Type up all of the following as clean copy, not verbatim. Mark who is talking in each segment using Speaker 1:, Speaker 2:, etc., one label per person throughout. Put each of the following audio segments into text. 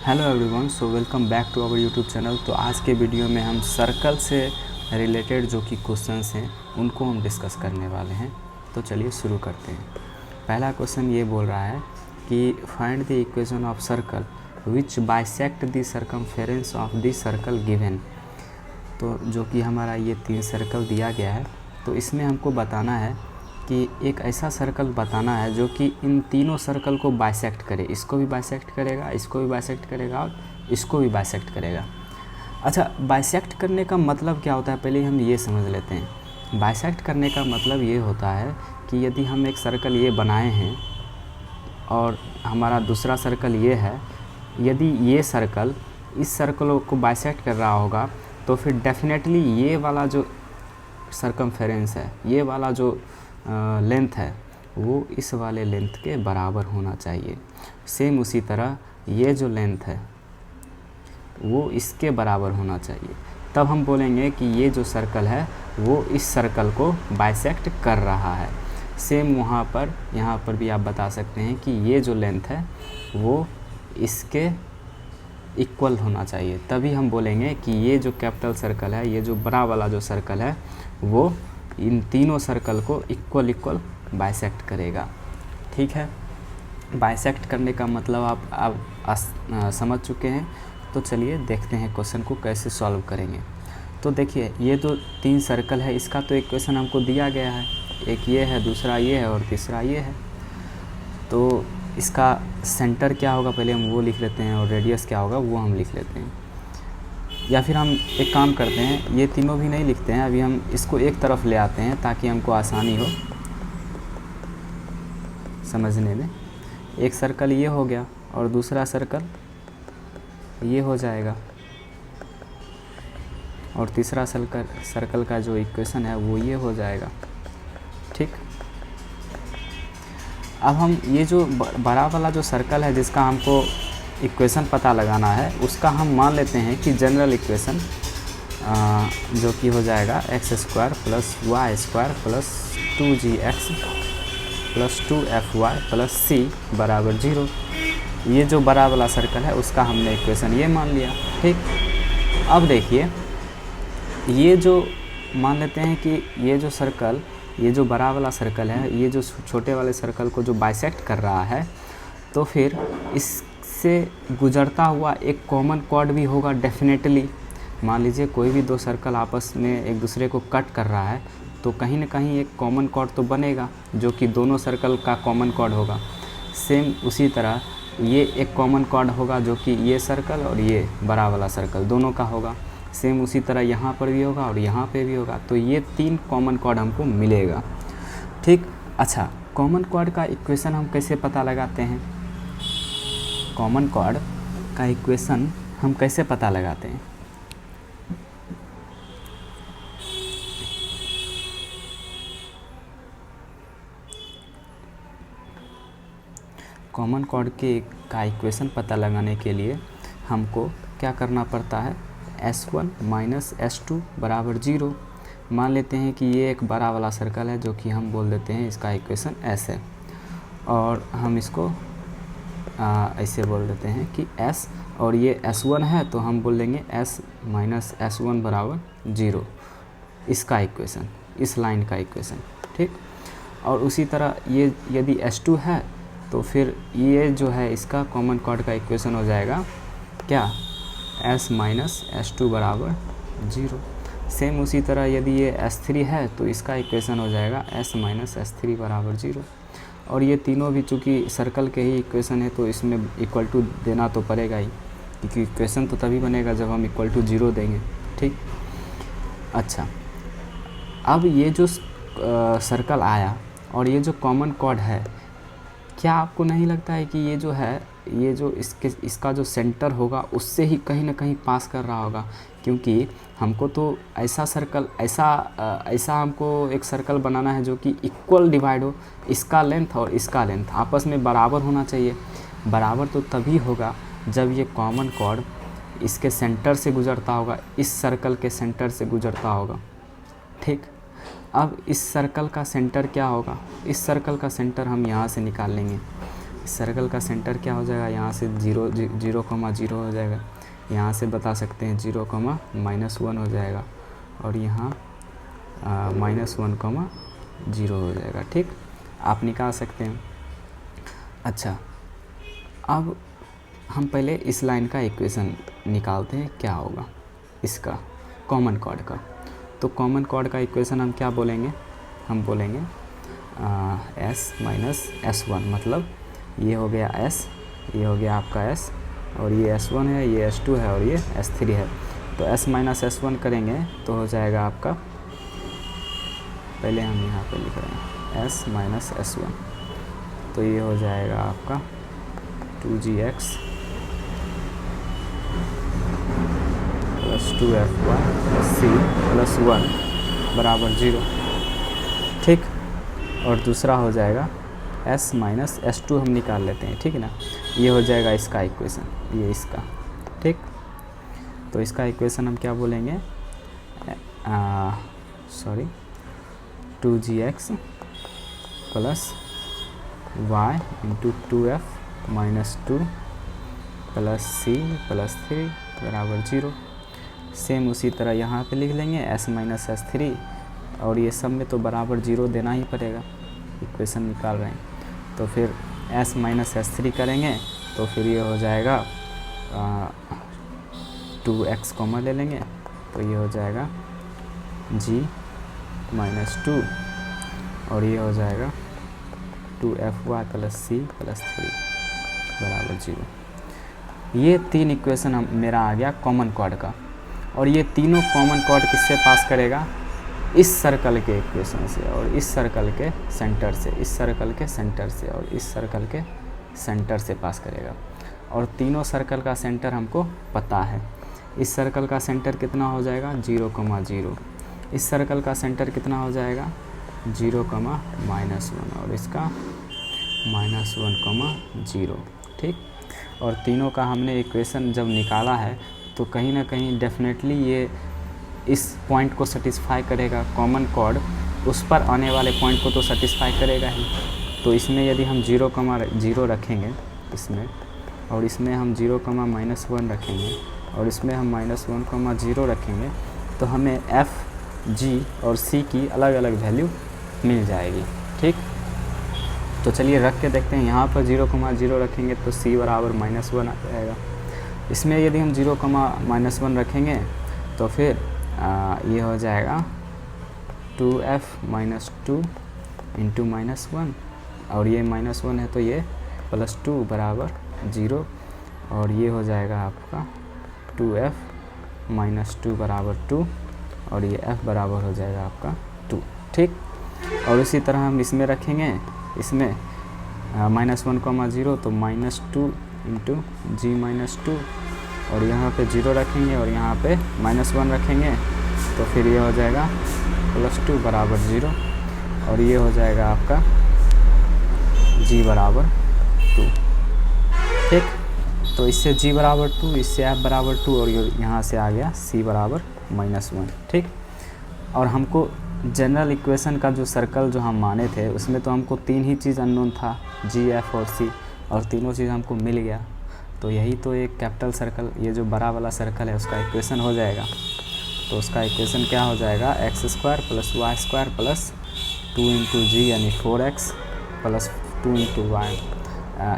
Speaker 1: Hello everyone, so welcome back to our YouTube channel. तो आज के वीडियो में हम सर्कल से रिलेटेड जो कि क्वेश्चंस हैं उनको हम डिस्कस करने वाले हैं। तो चलिए शुरू करते हैं। पहला क्वेश्चन ये बोल रहा है कि find the equation of circle which bisect the circumference of the circle given. तो जो कि हमारा ये 3 सर्कल दिया गया है, तो इसमें हमको बताना है कि एक ऐसा सर्कल बताना है जो कि इन तीनों सर्कल को बाइसेक्ट करे। इसको भी बाइसेक्ट करेगा, इसको भी बाइसेक्ट करेगा और इसको भी बाइसेक्ट करेगा। अच्छा, बाइसेक्ट करने का मतलब क्या होता है, पहले हम ये समझ लेते हैं। बाइसेक्ट करने का मतलब ये होता है कि यदि हम एक सर्कल ये बनाए हैं और हमारा दूसरा सर्कल ये है, यदि ये सर्कल इस सर्कल को बाइसेक्ट कर रहा होगा तो फिर डेफिनेटली ये वाला जो सर्कमफेरेंस है, ये वाला जो लेंथ है, वो इस वाले लेंथ के बराबर होना चाहिए। सेम उसी तरह ये जो लेंथ है वो इसके बराबर होना चाहिए। तब हम बोलेंगे कि ये जो सर्कल है वो इस सर्कल को बाइसेक्ट कर रहा है। सेम वहाँ पर यहाँ पर भी आप बता सकते हैं कि ये जो लेंथ है वो इसके इक्वल होना चाहिए। तभी हम बोलेंगे कि ये जो कैपिटल सर्कल है, ये जो बड़ा वाला जो सर्कल है, वो इन तीनों सर्कल को इक्वल बाइसेक्ट करेगा। ठीक है, बाइसेक्ट करने का मतलब आप समझ चुके हैं। तो चलिए देखते हैं क्वेश्चन को कैसे सॉल्व करेंगे। तो देखिए, ये जो 3 सर्कल है इसका तो इक्वेशन हमको दिया गया है। एक ये है, दूसरा ये है और तीसरा ये है। तो इसका सेंटर क्या होगा पहले हम वो लिख लेते हैं और रेडियस क्या होगा वो हम लिख लेते हैं। या फिर हम एक काम करते हैं, ये तीनों भी नहीं लिखते हैं, अभी हम इसको एक तरफ ले आते हैं ताकि हमको आसानी हो समझने में। एक सर्कल ये हो गया और दूसरा सर्कल ये हो जाएगा और तीसरा सर्कल का जो इक्वेशन है वो ये हो जाएगा। ठीक, अब हम ये जो बड़ा वाला जो सर्कल है जिसका हमको इक्वेशन पता लगाना है, उसका हम मान लेते हैं कि जनरल इक्वेशन जो कि हो जाएगा x² + y² + 2gx + 2fy + c = 0। ये जो बड़ा वाला सर्कल है उसका हमने इक्वेशन ये मान लिया। ठीक, अब देखिए, ये जो मान लेते हैं कि ये जो सर्कल, ये जो बड़ा वाला सर्कल है, ये जो छोटे वाले सर्कल को जो बाइसेक्ट कर रहा है, तो फिर इससे गुजरता हुआ एक कॉमन कॉर्ड भी होगा डेफिनेटली। मान लीजिए कोई भी 2 सर्कल आपस में एक दूसरे को कट कर रहा है तो कहीं ना कहीं एक कॉमन कॉर्ड तो बनेगा जो कि दोनों सर्कल का कॉमन कॉर्ड होगा। सेम उसी तरह ये एक कॉमन कॉर्ड होगा जो कि ये सर्कल और ये बड़ा वाला सर्कल दोनों का होगा। सेम उसी तरह यहाँ पर भी होगा और यहाँ पे भी होगा। तो ये 3 कॉमन कॉर्ड हमको मिलेगा। ठीक, अच्छा, कॉमन कॉर्ड का इक्वेशन हम कैसे पता लगाते हैं? कॉमन कॉर्ड का इक्वेशन हम कैसे पता लगाते हैं? कॉमन कॉर्ड का इक्वेशन पता लगाने के लिए हमको क्या करना पड़ता है? S1 - S2 = 0। मान लेते हैं कि ये एक बड़ा वाला सर्कल है जो कि हम बोल देते हैं इसका इक्वेशन S है, और हम इसको ऐसे बोल देते हैं कि S, और ये S1 है तो हम बोल देंगे S - S1 = 0। इसका इक्वेशन, इस लाइन का इक्वेशन। ठीक, और उसी तरह ये यदि S2 है तो फिर ये जो है इसका कॉमन कॉर्ड का इक्वेशन हो जाएगा क्या? S - S2 = 0। सेम उसी तरह यदि ये S3 है तो इसका इक्वेशन हो जाएगा S - S3 = 0। और ये तीनों भी चूँकि सर्कल के ही इक्वेशन है तो इसमें इक्वल टू देना तो पड़ेगा ही, क्योंकि इक्वेशन तो तभी बनेगा जब हम = 0 देंगे। ठीक, अच्छा, अब ये जो सर्कल आया और ये जो कॉमन कॉर्ड है, क्या आपको नहीं लगता है कि ये जो है, ये जो इसका जो सेंटर होगा उससे ही कहीं ना कहीं पास कर रहा होगा? क्योंकि हमको तो ऐसा सर्कल, ऐसा हमको एक सर्कल बनाना है जो कि इक्वल डिवाइड हो, इसका लेंथ और इसका लेंथ आपस में बराबर होना चाहिए। बराबर तो तभी होगा जब ये कॉमन कॉर्ड इसके सेंटर से गुजरता होगा, इस सर्कल के सेंटर से गुजरता होगा। ठीक, अब इस सर्कल का सेंटर क्या होगा? इस सर्कल का सेंटर हम यहाँ से निकाल लेंगे। सर्कल का सेंटर क्या हो जाएगा, यहाँ से 0,0 हो जाएगा, यहाँ से बता सकते हैं 0,-1 हो जाएगा, और यहाँ -1,0 हो जाएगा। ठीक, आप निकाल सकते हैं। अच्छा, अब हम पहले इस लाइन का इक्वेशन निकालते हैं, क्या होगा इसका कॉमन कॉर्ड का। तो कॉमन कॉर्ड का इक्वेशन हम क्या बोलेंगे, हम बोलेंगे s - s1, मतलब ये हो गया s, ये हो गया आपका s, और ये s1 है, ये s2 है, और ये s3 है। तो s - s1 करेंगे तो हो जाएगा आपका, पहले हम यहाँ पे लिख रहे हैं s - s1, तो ये हो जाएगा आपका 2gx + 2fy + c + 1 = 0। ठीक, और दूसरा हो जाएगा s - s2 हम निकाल लेते हैं, ठीक है ना। ये हो जाएगा इसका इक्वेशन, ये इसका। ठीक, तो इसका इक्वेशन हम क्या बोलेंगे, 2gx + y × 2f - 2 + c + 3 = 0। Same उसी तरह यहाँ पे लिख लेंगे s - s3, और ये सब में तो बराबर 0 देना ही पड़ेगा, इक्वेशन निकाल रहे हैं। तो फिर s - s3 करेंगे तो फिर ये हो जाएगा 2x कॉमन ले लेंगे, तो ये हो जाएगा g - 2, और ये हो जाएगा 2fy + c + 3 = 0। ये 3 इक्वेशन मेरा आ गया कॉमन कॉर्ड का। और ये तीनों कॉमन कॉर्ड किससे पास करेगा, इस सर्कल के इक्वेशन से, और इस सर्कल के सेंटर से, इस सर्कल के सेंटर से, और इस सर्कल के सेंटर से पास करेगा। और तीनों सर्कल का सेंटर हमको पता है। इस सर्कल का सेंटर कितना हो जाएगा, 0,0। इस सर्कल का सेंटर कितना हो जाएगा, 0,-1, और इसका -1,0। ठीक, और तीनों का हमने इक्वेशन जब निकाला है तो कहीं ना कहीं डेफिनेटली ये इस पॉइंट को सेटिस्फाई करेगा। कॉमन कॉर्ड उस पर आने वाले पॉइंट को तो सेटिस्फाई करेगा ही। तो इसमें यदि हम 0,0 रखेंगे इसमें, और इसमें हम 0,-1 रखेंगे, और इसमें हम -1,0 रखेंगे, तो हमें f, g और c की अलग अलग वैल्यू मिल जाएगी। ठीक, तो चलिए रख के देखते हैं। यहाँ पर 0,0 रखेंगे तो c = -1 आ जाएगा। इसमें यदि हम 0,-1 रखेंगे तो फिर ये हो जाएगा 2f - 2 × -1, और ये -1 है तो ये +2 = 0, और ये हो जाएगा आपका 2f - 2 = 2, और ये f बराबर हो जाएगा आपका 2। ठीक, और इसी तरह हम इसमें रखेंगे, इसमें -1,0 तो -2 × g - 2, और यहाँ पे 0 रखेंगे, और यहाँ पे -1 रखेंगे, तो फिर ये हो जाएगा +2 = 0, और ये हो जाएगा आपका g = 2। ठीक, तो इससे g = 2, इससे f = 2, और यहाँ से आ गया c = -1। ठीक, और हमको जनरल इक्वेशन का जो सर्कल जो हम माने थे उसमें तो हमको 3 ही चीज़ अननोन था, g, f और c, और तीनों चीज़ हमको मिल गया। तो यही तो एक कैपिटल सर्कल, ये जो बड़ा वाला सर्कल है उसका इक्वेशन हो जाएगा। तो उसका इक्वेशन क्या हो जाएगा, x² + y² + 2 × g यानी 4x + 2 × y,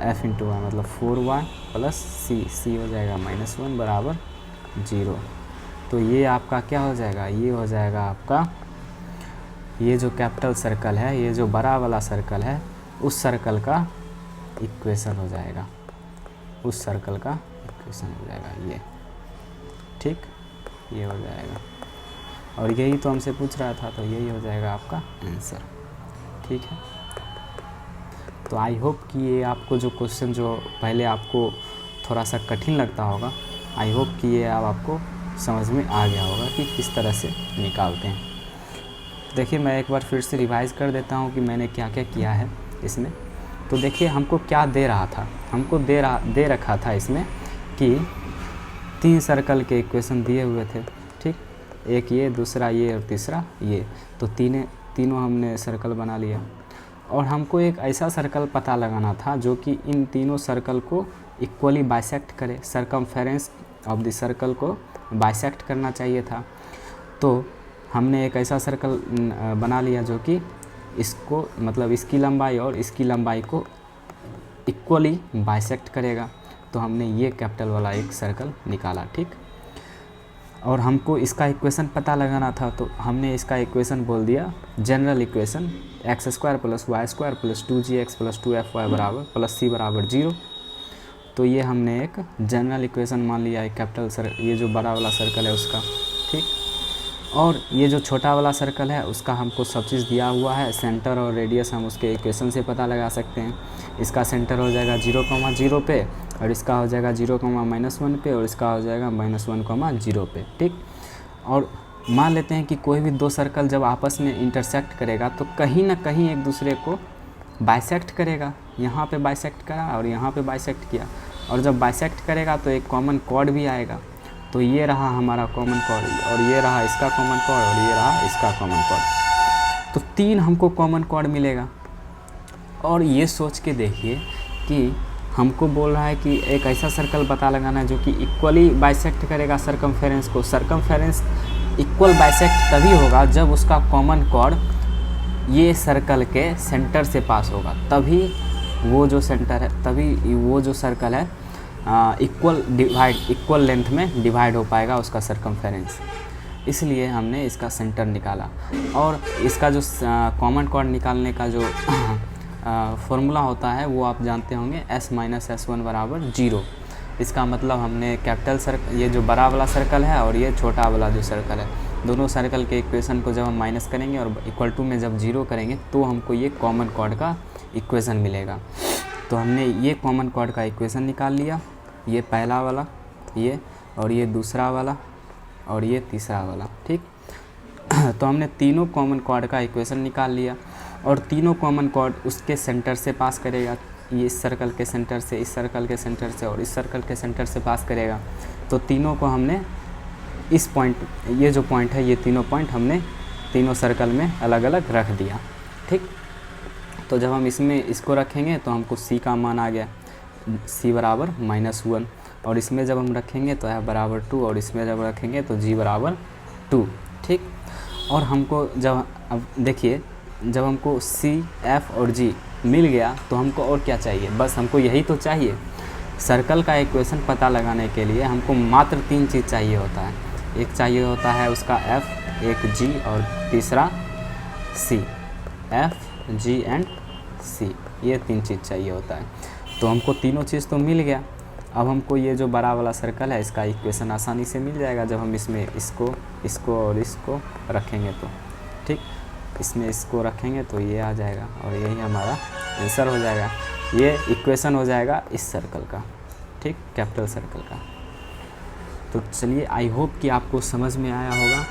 Speaker 1: f × y मतलब 4y + c हो जाएगा -1 = 0। तो ये आपका क्या हो जाएगा, ये हो जाएगा आपका, ये जो कैपिटल सर्कल है, ये जो बड़ा वाला सर्कल है, उस सर्कल का इक्वेशन हो जाएगा, उस सर्कल का इक्वेशन हो जाएगा ये। ठीक, ये हो जाएगा, और यही तो हमसे पूछ रहा था, तो यही हो जाएगा आपका आंसर। ठीक है, तो आई होप कि ये आपको जो क्वेश्चन जो पहले आपको थोड़ा सा कठिन लगता होगा, आई होप कि ये आपको समझ में आ गया होगा कि किस तरह से निकालते हैं। देखिए मैं एक बार फिर से रिवाइज़ कर देता हूँ कि मैंने क्या क्या किया है इसमें। तो देखिए हमको क्या दे रहा था, हमको दे रखा था इसमें कि 3 सर्कल के इक्वेशन दिए हुए थे। ठीक, एक ये, दूसरा ये, और तीसरा ये। तो तीनों हमने सर्कल बना लिया। और हमको एक ऐसा सर्कल पता लगाना था जो कि इन तीनों सर्कल को इक्वली बाइसेक्ट करे, सरकमफेरेंस ऑफ द सर्कल को बाइसेक्ट करना चाहिए था। तो हमने एक ऐसा सर्कल बना लिया जो कि इसको मतलब इसकी लंबाई और इसकी लंबाई को इक्वली बाइसेक्ट करेगा। तो हमने ये कैपिटल वाला एक सर्कल निकाला, ठीक। और हमको इसका इक्वेशन पता लगाना था, तो हमने इसका इक्वेशन बोल दिया general equation x² + y² + 2gx + 2fy बराबर + c बराबर 0। तो ये हमने एक जनरल इक्वेशन मान लिया है कैपिटल ये जो बड़ा वाला सर्कल है उसका, ठीक। और ये जो छोटा वाला सर्कल है उसका हमको सब चीज़ दिया हुआ है, सेंटर और रेडियस हम उसके इक्वेशन से पता लगा सकते हैं। इसका सेंटर हो जाएगा 0,0 पे, और इसका हो जाएगा 0,-1 पे, और इसका हो जाएगा -1,0 पे, ठीक। और मान लेते हैं कि कोई भी दो सर्कल जब आपस में इंटरसेक्ट करेगा तो कहीं ना कहीं एक दूसरे को बाइसेक्ट करेगा। यहाँ पे बाइसेक्ट करा और यहाँ पे बाइसेक्ट किया, और जब बाइसेक्ट करेगा तो एक कॉमन कॉर्ड भी आएगा। तो ये रहा हमारा कॉमन कॉर्ड, और ये रहा इसका कॉमन कॉर्ड, और ये रहा इसका कॉमन कॉर्ड। तो 3 हमको कॉमन कॉर्ड मिलेगा। और ये सोच के देखिए कि हमको बोल रहा है कि एक ऐसा सर्कल पता लगाना है जो कि इक्वली बाइसेक्ट करेगा सरकमफेरेंस को। सरकमफेरेंस इक्वल बाइसेक्ट तभी होगा जब उसका कॉमन कॉर्ड ये सर्कल के सेंटर से पास होगा, तभी वो जो सेंटर है, तभी वो जो सर्कल है इक्वल लेंथ में डिवाइड हो पाएगा उसका सरकमफेरेंस। इसलिए हमने इसका सेंटर निकाला। और इसका जो कॉमन कॉर्ड निकालने का जो फॉर्मूला होता है वो आप जानते होंगे, s - s1 = 0। इसका मतलब हमने कैपिटल सर्कल, ये जो बड़ा वाला सर्कल है और ये छोटा वाला जो सर्कल है, दोनों सर्कल के इक्वेशन को जब हम माइनस करेंगे और इक्वल टू में जब 0 करेंगे तो हमको ये कॉमन कॉर्ड का इक्वेशन मिलेगा। तो हमने ये कॉमन कॉर्ड का इक्वेशन निकाल लिया, ये पहला वाला, ये, और ये दूसरा वाला, और ये तीसरा वाला, ठीक। तो हमने तीनों कॉमन कॉर्ड का इक्वेशन निकाल लिया, और तीनों कॉमन कॉर्ड उसके सेंटर से पास करेगा। ये इस सर्कल के सेंटर से, इस सर्कल के सेंटर से और इस सर्कल के सेंटर से पास करेगा। तो तीनों को हमने इस पॉइंट, ये जो पॉइंट है, ये तीनों पॉइंट हमने तीनों सर्कल में अलग अलग रख दिया, ठीक। तो जब हम इसमें इसको रखेंगे तो हमको c का मान आ गया, c बराबर -1, और इसमें जब हम रखेंगे तो f बराबर 2, और इसमें जब रखेंगे तो g बराबर 2, ठीक। और हमको जब, अब देखिए, जब हमको c, f और g मिल गया तो हमको और क्या चाहिए? बस हमको यही तो चाहिए। सर्कल का इक्वेशन पता लगाने के लिए हमको मात्र 3 चीज़ चाहिए होता है। एक चाहिए होता है उसका f, एक g, और तीसरा c। f, g and c, ये 3 चीज़ चाहिए होता है। तो हमको तीनों चीज़ तो मिल गया। अब हमको ये जो बड़ा वाला सर्कल है इसका इक्वेशन आसानी से मिल जाएगा जब हम इसमें इसको और इसको रखेंगे तो, ठीक। इसमें इसको रखेंगे तो ये आ जाएगा, और यही हमारा आंसर हो जाएगा। ये इक्वेशन हो जाएगा इस सर्कल का, ठीक, कैपिटल सर्कल का। तो चलिए, आई होप कि आपको समझ में आया होगा।